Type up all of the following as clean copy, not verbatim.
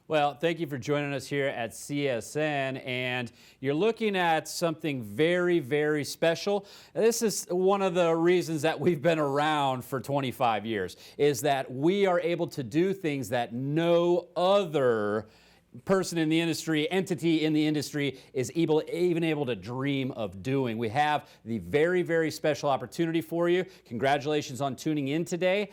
Well, thank you for joining us here at CSN, and you're looking at something very, very special. This is one of the reasons that we've been around for 25 years, is that we are able to do things that no other person in the industry, entity in the industry is even able to dream of doing. We have the very, very special opportunity for you. Congratulations on tuning in today.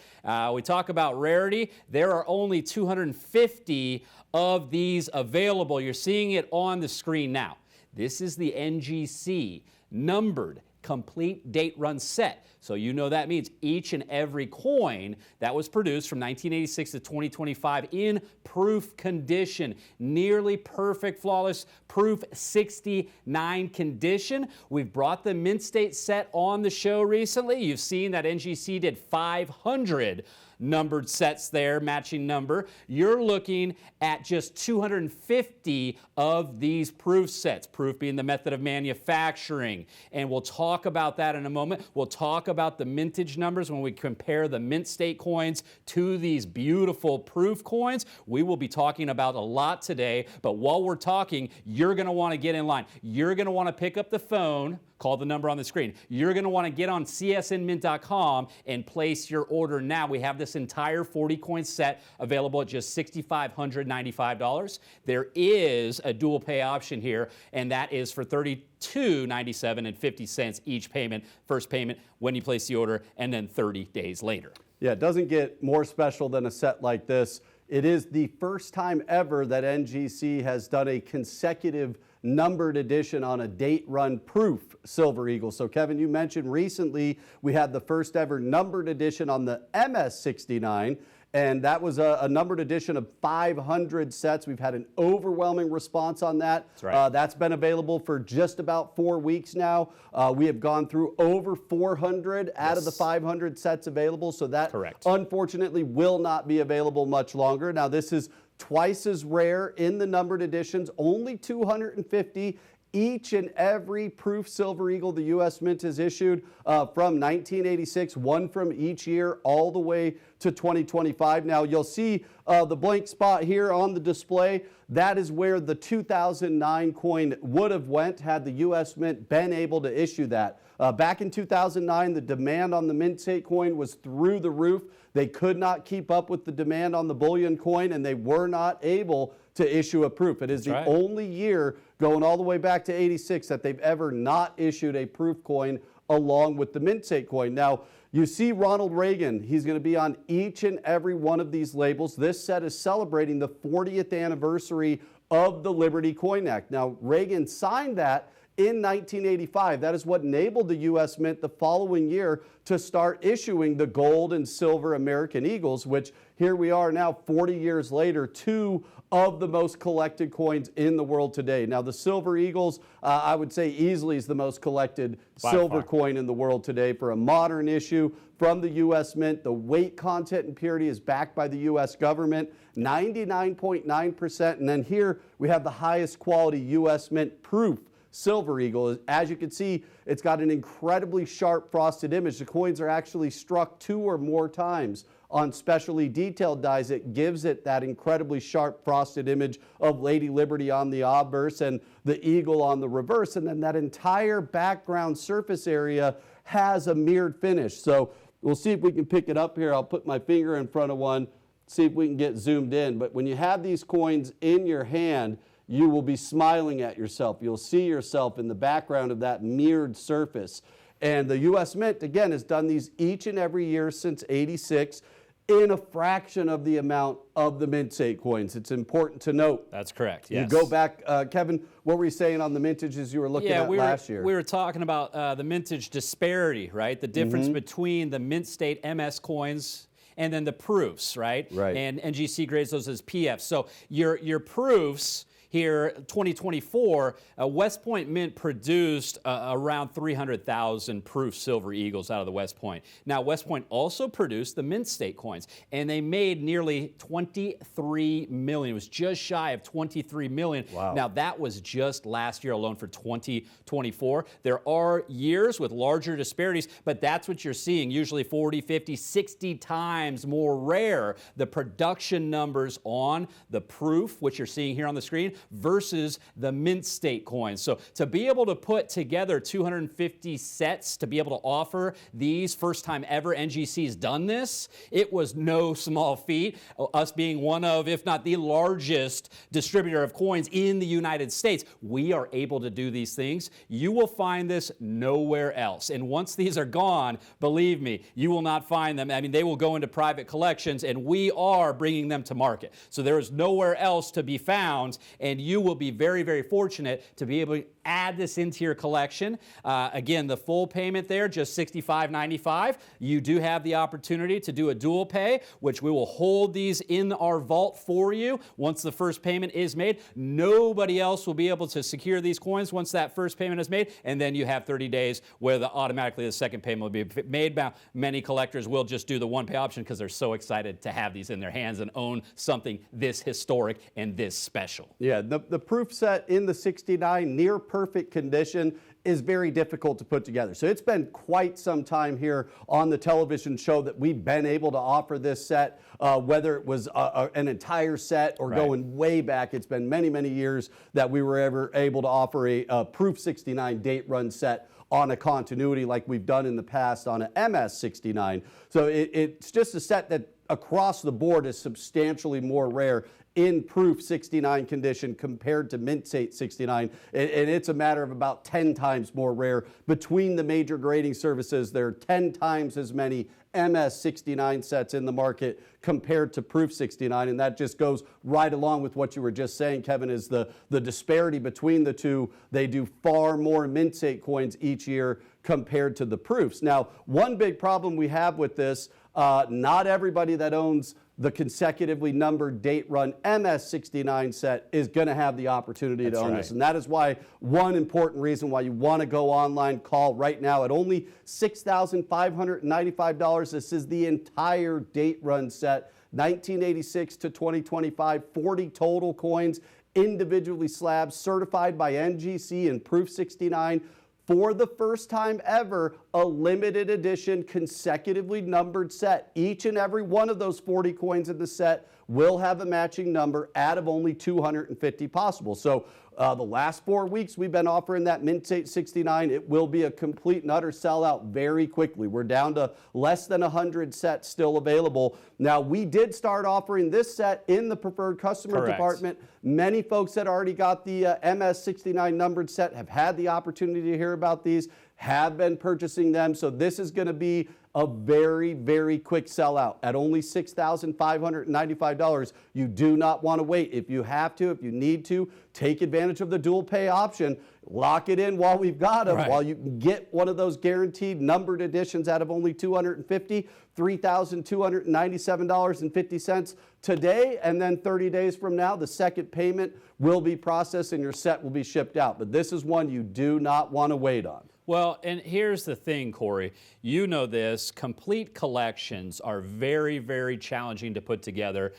We talk about rarity. There are only 250 of these available. You're seeing it on the screen now. This is the NGC numbered complete date run set. So you know that means each and every coin that was produced from 1986 to 2025 in proof condition, nearly perfect, flawless, proof 69 condition. We've brought the mint state set on the show recently. You've seen that NGC did 500 numbered sets there, matching number. You're looking at just 250 of these proof sets, proof being the method of manufacturing. And we'll talk about that in a moment. We'll talk about the mintage numbers when we compare the mint state coins to these beautiful proof coins. We will be talking about a lot today, but while we're talking, you're going to want to get in line. You're going to want to pick up the phone, call the number on the screen. You're going to want to get on csnmint.com and place your order now. We have this entire 40 coin set available at just $6,595. There is a dual pay option here, and that is for $32.97 and 50 cents each payment. First payment when you place the order, and then 30 days later. Yeah, it doesn't get more special than a set like this. It is the first time ever that NGC has done a consecutive numbered edition on a date run proof Silver Eagle. So Kevin, you mentioned recently we had the first ever numbered edition on the MS69, and that was a numbered edition of 500 sets. We've had an overwhelming response on that. That's right. That's been available for just about 4 weeks now. We have gone through over 400 out of the 500 sets available, so that unfortunately will not be available much longer. Now this is twice as rare in the numbered editions, only 250 each and every proof Silver Eagle the U.S. Mint has issued from 1986, one from each year all the way to 2025. Now you'll see the blank spot here on the display. That is where the 2009 coin would have went had the U.S. Mint been able to issue that. Back in 2009, the demand on the mint state coin was through the roof. They could not keep up with the demand on the bullion coin, and they were not able to issue a proof. It is the only year going all the way back to 86 that they've ever not issued a proof coin along with the mint state coin. Now, you see Ronald Reagan. He's going to be on each and every one of these labels. This set is celebrating the 40th anniversary of the Liberty Coin Act. Now, Reagan signed that in 1985. That is what enabled the U.S. Mint the following year to start issuing the gold and silver American Eagles, which here we are now 40 years later, two of the most collected coins in the world today. Now the Silver Eagles, I would say easily is the most collected silver coin in the world today for a modern issue from the U.S. Mint. The weight, content, and purity is backed by the U.S. government, 99.9%. And then here we have the highest quality U.S. Mint proof Silver Eagle. As you can see, it's got an incredibly sharp frosted image. The coins are actually struck 2 or more times on specially detailed dies. It gives it that incredibly sharp frosted image of Lady Liberty on the obverse and the eagle on the reverse. And then that entire background surface area has a mirrored finish. So we'll see if we can pick it up here. I'll put my finger in front of one, see if we can get zoomed in. But when you have these coins in your hand, you will be smiling at yourself. You'll see yourself in the background of that mirrored surface. And the U.S. Mint, again, has done these each and every year since 86 in a fraction of the amount of the mint state coins. It's important to note. That's correct, yes. You go back, Kevin, what were you saying on the mintages you were looking at last year? We were talking about the mintage disparity, right? The difference between the mint state MS coins and then the proofs, right? Right. And NGC grades those as PFs. So your proofs, here, 2024, West Point Mint produced around 300,000 proof silver eagles out of the West Point. Now, West Point also produced the Mint State coins, and they made nearly 23 million. It was just shy of 23 million. Wow. Now, that was just last year alone for 2024. There are years with larger disparities, but that's what you're seeing, usually 40, 50, 60 times more rare. The production numbers on the proof, which you're seeing here on the screen, versus the Mint State coins. So to be able to put together 250 sets, to be able to offer these, first time ever NGC's done this, it was no small feat. Us being one of, if not the largest distributor of coins in the United States, we are able to do these things. You will find this nowhere else. And once these are gone, believe me, you will not find them. I mean, they will go into private collections, and we are bringing them to market. So there is nowhere else to be found, and you will be very, very fortunate to be able to add this into your collection. Again, the full payment there, just $65.95. You do have the opportunity to do a dual pay, which we will hold these in our vault for you once the first payment is made. Nobody else will be able to secure these coins once that first payment is made, and then you have 30 days where automatically the second payment will be made. Now, many collectors will just do the one pay option because they're so excited to have these in their hands and own something this historic and this special. Yeah, the proof set in the 69, near perfect condition, is very difficult to put together. So it's been quite some time here on the television show that we've been able to offer this set, whether it was an entire set or going way back. It's been many, many years that we were ever able to offer a proof 69 date run set on a continuity like we've done in the past on an MS 69. So it's just a set that across the board is substantially more rare in proof 69 condition compared to Mint State 69, and it's a matter of about 10 times more rare. Between the major grading services, there are 10 times as many MS 69 sets in the market compared to proof 69, and that just goes right along with what you were just saying, Kevin, is the disparity between the two. They do far more Mint State coins each year compared to the proofs. Now, one big problem we have with this, not everybody that owns the consecutively numbered date run MS69 set is going to have the opportunity to own this. And that is why one important reason why you want to go online, call right now at only $6,595. This is the entire date run set, 1986 to 2025, 40 total coins, individually slabbed, certified by NGC in proof 69. For the first time ever, a limited edition consecutively numbered set. Each and every one of those 40 coins in the set will have a matching number out of only 250 possible. So the last 4 weeks we've been offering that Mint State 69. It will be a complete and utter sellout very quickly. We're down to less than 100 sets still available. Now, we did start offering this set in the preferred customer department. Many folks that already got the MS69 numbered set have had the opportunity to hear about these, have been purchasing them. So this is going to be a very, very quick sellout at only $6,595. You do not want to wait. If you have to, if you need to, take advantage of the dual pay option. Lock it in while we've got them, while you can get one of those guaranteed numbered editions out of only 250, $3,297.50 today, and then 30 days from now, the second payment will be processed and your set will be shipped out. But this is one you do not want to wait on. Well, and here's the thing, Corey. You know this. Complete collections are very, very challenging to put together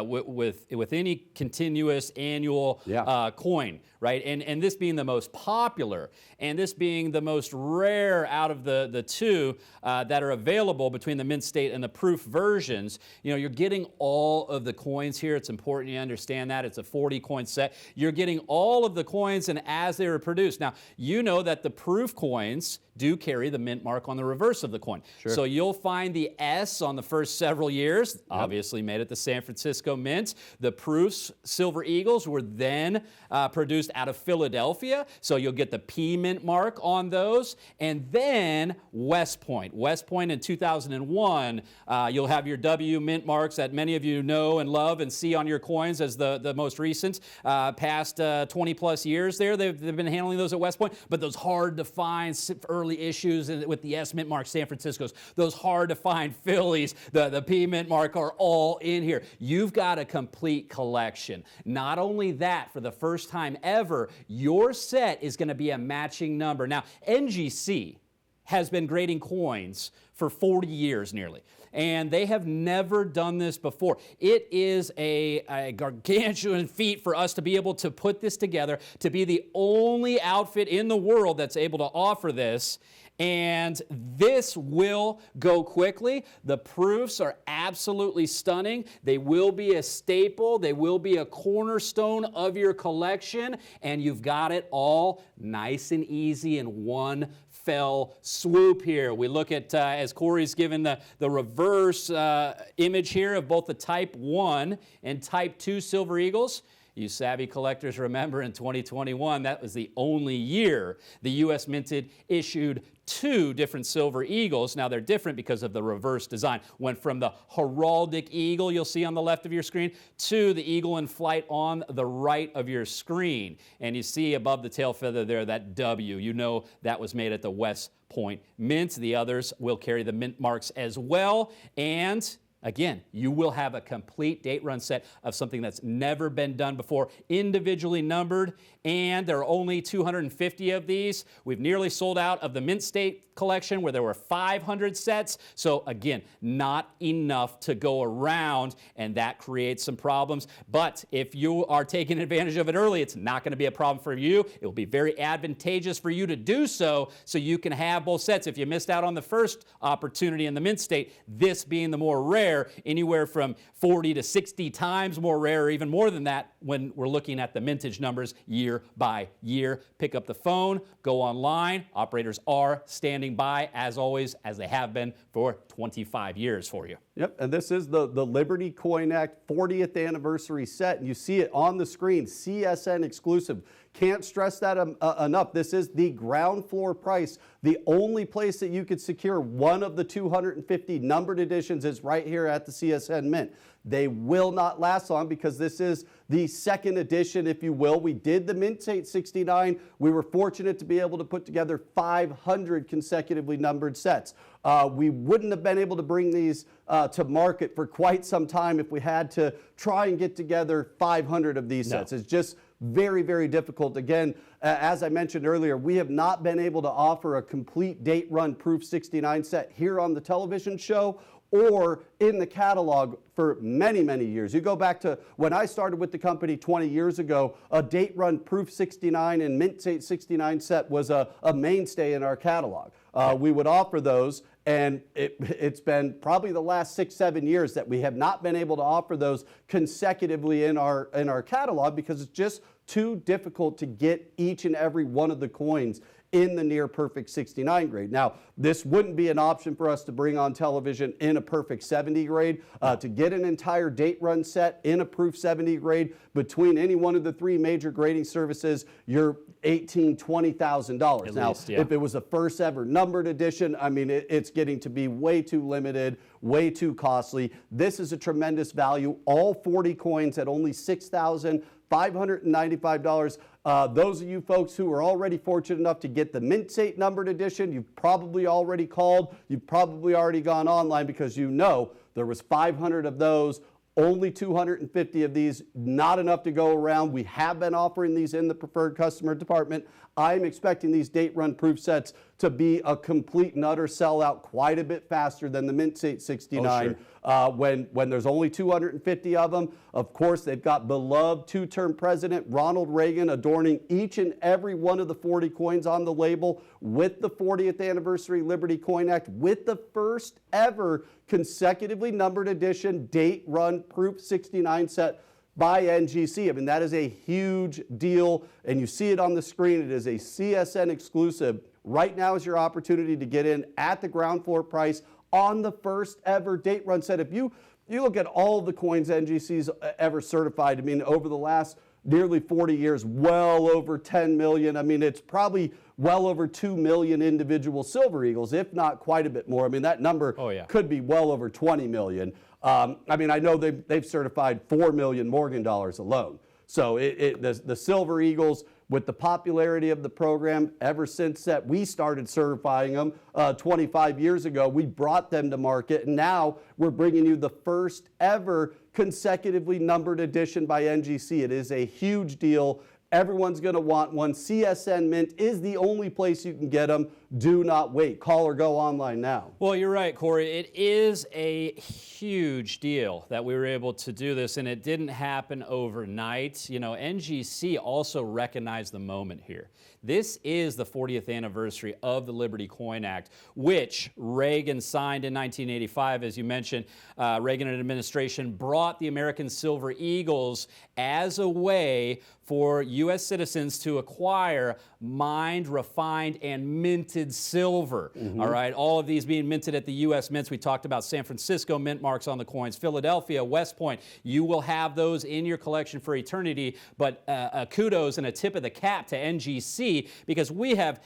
with any continuous annual coin, right? And this being the most popular, and this being the most rare out of the two that are available between the Mint State and the proof versions, you know, you're getting all of the coins here. It's important you understand that. It's a 40 coin set. You're getting all of the coins and as they were produced. Now, you know that the proof coins do carry the mint mark on the reverse of the coin. So you'll find the S on the first several years, obviously made at the San Francisco Mint. The proofs, Silver Eagles, were then produced out of Philadelphia, so you'll get the P mint mark on those. And then West Point. West Point in 2001, you'll have your W mint marks that many of you know and love and see on your coins as the most recent. Past 20 plus years there, they've been handling those at West Point, but those hard to find early early issues with the S Mint mark San Franciscos, those hard to find Phillies, the P Mint mark are all in here. You've got a complete collection. Not only that, for the first time ever, your set is going to be a matching number. Now, NGC has been grading coins for 40 years nearly, and they have never done this before. It is a gargantuan feat for us to be able to put this together, to be the only outfit in the world that's able to offer this. And this will go quickly. The proofs are absolutely stunning. They will be a staple. They will be a cornerstone of your collection. And you've got it all nice and easy in one fell swoop here. We look at, as Corey's given the reverse image here of both the Type 1 and Type 2 Silver Eagles. You savvy collectors remember in 2021, that was the only year the U.S. Minted issued 2 different Silver Eagles. Now they're different because of the reverse design. Went from the heraldic eagle you'll see on the left of your screen to the eagle in flight on the right of your screen. And you see above the tail feather there that W. You know that was made at the West Point Mint. The others will carry the mint marks as well. And again, you will have a complete date run set of something that's never been done before, individually numbered, and there are only 250 of these. We've nearly sold out of the Mint State collection where there were 500 sets. So again, not enough to go around, and that creates some problems. But if you are taking advantage of it early, it's not going to be a problem for you. It will be very advantageous for you to do so you can have both sets. If you missed out on the first opportunity in the Mint State, this being the more rare, anywhere from 40 to 60 times more rare, or even more than that when we're looking at the mintage numbers year by year. Pick up the phone, go online. Operators are standing by, as always, as they have been for 25 years for you. Yep, and this is the Liberty Coin Act 40th anniversary set, and you see it on the screen, CSN exclusive. Can't stress that enough. This is the ground floor price. The only place that you could secure one of the 250 numbered editions is right here at the CSN Mint. They will not last long because this is the second edition, if you will. We did the Mint State 69. We were fortunate to be able to put together 500 consecutively numbered sets. We wouldn't have been able to bring these to market for quite some time if we had to try and get together 500 of these sets. It's just very, very difficult. Again, as I mentioned earlier, we have not been able to offer a complete date run proof 69 set here on the television show or in the catalog for many, many years. You go back to when I started with the company 20 years ago, a date run proof 69 and Mint State 69 set was a mainstay in our catalog. We would offer those, and it's been probably the last 6-7 years that we have not been able to offer those consecutively in our catalog because it's just too difficult to get each and every one of the coins in the near perfect 69 grade. Now, this wouldn't be an option for us to bring on television in a perfect 70 grade. To get an entire date run set in a proof 70 grade between any one of the 3 major grading services, you're $18,000, $20,000. Now, if it was a first ever numbered edition, I mean, it's getting to be way too limited, way too costly. This is a tremendous value. All 40 coins at only $6,595. Those of you folks who are already fortunate enough to get the Mint State numbered edition, you've probably already called, you've probably already gone online because you know there was 500 of those, only 250 of these, not enough to go around. We have been offering these in the preferred customer department. I'm expecting these date run proof sets to be a complete and utter sellout quite a bit faster than the Mint State 69. When there's only 250 of them. Of course, they've got beloved 2-term President Ronald Reagan adorning each and every one of the 40 coins on the label with the 40th anniversary Liberty Coin Act, with the first ever consecutively numbered edition date run proof 69 set by NGC. I mean, that is a huge deal, and you see it on the screen. It is a CSN exclusive. Right now is your opportunity to get in at the ground floor price on the first ever date run set. If you look at all of the coins NGC's ever certified, I mean, over the last nearly 40 years, well over 10 million. I mean, it's probably well over 2 million individual Silver Eagles, if not quite a bit more. I mean, that number could be well over 20 million. I mean, I know they've certified 4 million Morgan dollars alone. So the Silver Eagles, with the popularity of the program ever since that we started certifying them 25 years ago. We brought them to market, and now we're bringing you the first ever consecutively numbered edition by NGC. It is a huge deal. Everyone's going to want one. CSN Mint is the only place you can get them. Do not wait. Call or go online now. Well, you're right, Corey. It is a huge deal that we were able to do this, and it didn't happen overnight. You know, NGC also recognized the moment here. This is the 40th anniversary of the Liberty Coin Act, which Reagan signed in 1985. As you mentioned, Reagan administration brought the American Silver Eagles as a way for U.S. citizens to acquire mined, refined, and minted silver. All right, all of these being minted at the U.S. mints. We talked about San Francisco mint marks on the coins, Philadelphia, West Point. You will have those in your collection for eternity, but kudos and a tip of the cap to NGC, because we have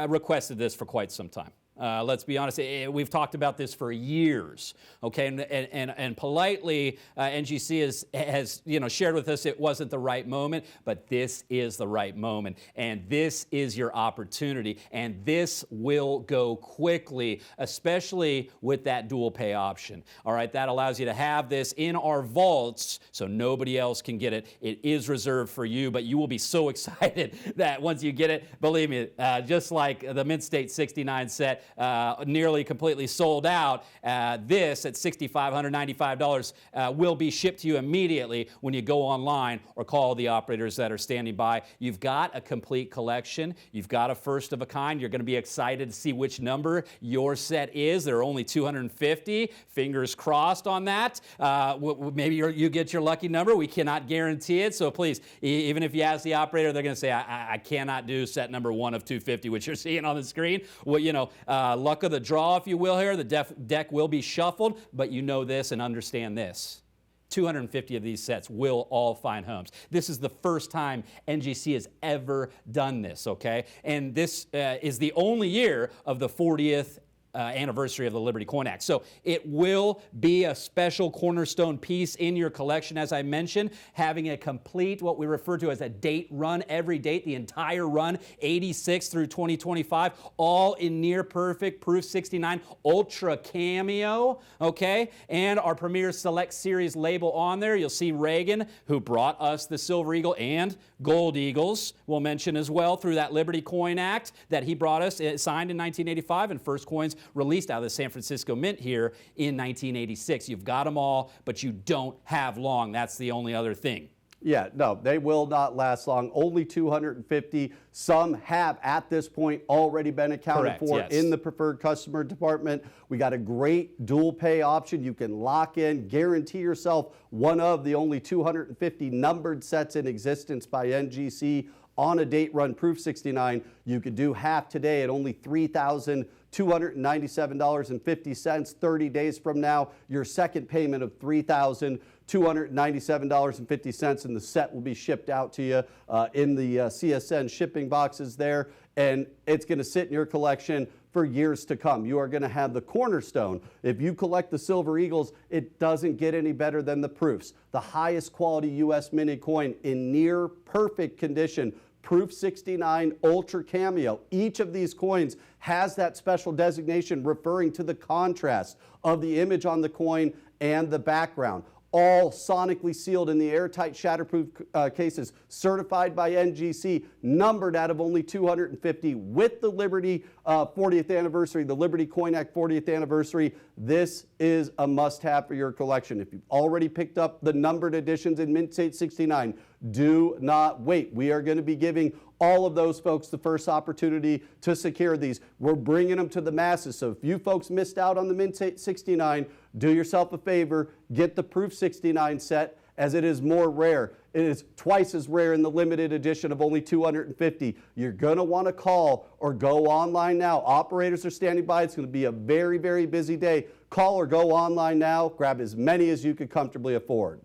requested this for quite some time. Let's be honest, we've talked about this for years, okay? And politely, NGC has shared with us it wasn't the right moment, but this is the right moment, and this is your opportunity, and this will go quickly, especially with that dual pay option. All right, that allows you to have this in our vaults so nobody else can get it. It is reserved for you, but you will be so excited that once you get it, believe me, just like the Mint State 69 set, nearly completely sold out. This at $6,595 will be shipped to you immediately when you go online or call the operators that are standing by. You've got a complete collection. You've got a first of a kind. You're going to be excited to see which number your set is. There are only 250. Fingers crossed on that. Maybe you get your lucky number. We cannot guarantee it. So please, even if you ask the operator, they're going to say, I cannot do set number 1 of 250, which you're seeing on the screen. Well, luck of the draw, if you will here. The deck will be shuffled, but you know this and understand this. 250 of these sets will all find homes. This is the first time NGC has ever done this, okay? And this is the only year of the 40th anniversary of the Liberty Coin Act. So it will be a special cornerstone piece in your collection, as I mentioned, having a complete, what we refer to as a date run, every date, the entire run, 86 through 2025, all in near perfect Proof 69 Ultra Cameo, okay? And our Premier Select Series label on there. You'll see Reagan, who brought us the Silver Eagle and Gold Eagles, we'll mention as well, through that Liberty Coin Act that he brought us, signed in 1985, and first coins released out of the San Francisco Mint here in 1986. You've got them all, but you don't have long. That's the only other thing. Yeah, no, they will not last long. Only 250. Some have, at this point, already been accounted for in the preferred customer department. We got a great dual pay option. You can lock in, guarantee yourself one of the only 250 numbered sets in existence by NGC on a date run Proof 69. You could do half today at only $3,297.50. 30 days from now, your second payment of $3,297.50, and the set will be shipped out to you in the CSN shipping boxes there, and it's going to sit in your collection for years to come. You are going to have the cornerstone. If you collect the Silver Eagles, it doesn't get any better than the Proofs. The highest quality U.S. minted coin in near perfect condition. Proof 69 Ultra Cameo. Each of these coins has that special designation referring to the contrast of the image on the coin and the background. All sonically sealed in the airtight shatterproof cases, certified by NGC, numbered out of only 250 with the Liberty 40th anniversary, the Liberty Coin Act 40th anniversary. This is a must-have for your collection. If you've already picked up the numbered editions in Mint State 69, do not wait. We are going to be giving all of those folks the first opportunity to secure these. We're bringing them to the masses. So if you folks missed out on the Mint State 69, do yourself a favor, get the Proof 69 set, as it is more rare. It is twice as rare in the limited edition of only 250. You're going to want to call or go online now. Operators are standing by. It's going to be a very, very busy day. Call or go online now. Grab as many as you could comfortably afford.